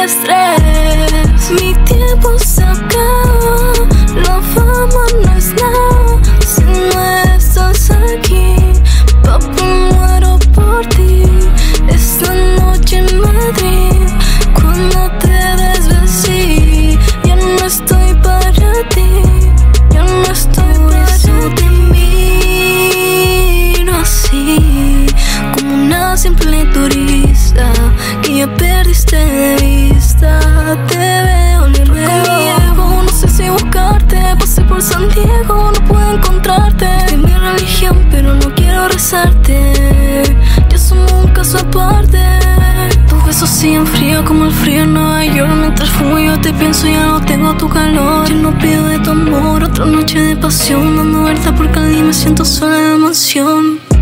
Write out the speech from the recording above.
estrés. Mi tiempo se acaba, la fama no es nada si no estás aquí. Papá, muero por ti. Esta noche en Madrid, cuando te desvestí, ya no estoy para ti, ya no estoy para ti. Te miro así, como una simple turista que ya perdiste de vista. Te veo, le veo, no sé si buscarte. Pasé por San Diego, no puedo encontrarte. Es mi religión, pero no quiero rezarte. Ya somos un caso aparte. Tus besos siguen frío como el frío en Nueva York. Mientras fumo yo te pienso, ya no tengo tu calor. Yo no pido de tu amor, otra noche de pasión, dando vueltas por Cali, me siento sola en la mansión.